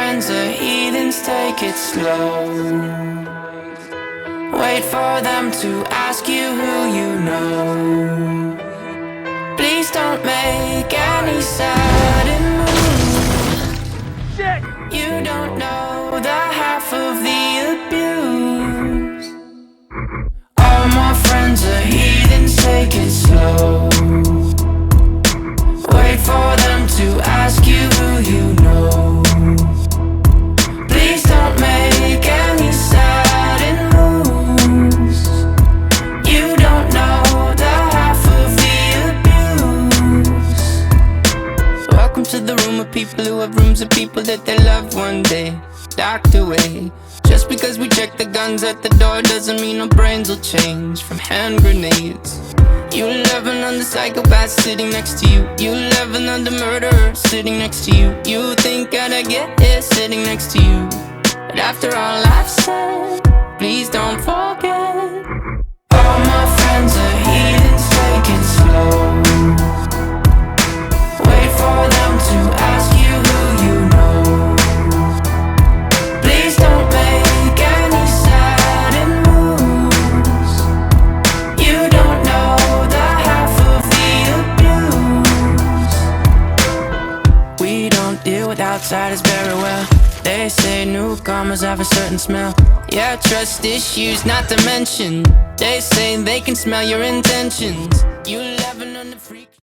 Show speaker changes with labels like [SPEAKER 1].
[SPEAKER 1] friends are heathens, take it slow. Wait for them to ask you who you know. Please don't make any sudden moves. You don't know the half of the abuse. All my friends are heathens, take it slow. Wait for them to ask you who you know. Please don't make any sudden moves. You don't know the half of the abuse. Welcome to the room of people who have rooms of people that they loved one day docked away. Just because we check the guns at the door doesn't mean our brains will change from hand grenades. You love another psychopath sitting next to you. You love another murderer sitting next to you. You think I'd get here sitting next to you. But after all I've said, please don't forget. All my friends are heathens, take it slow. Wait for them to ask you who you know. Please don't make any sudden moves. You don't know the half of the abuse. We don't deal with outsiders very well. They say newcomers have a certain smell. Yeah, trust issues not to mention. They say they can smell your intentions. You laughing on the freak.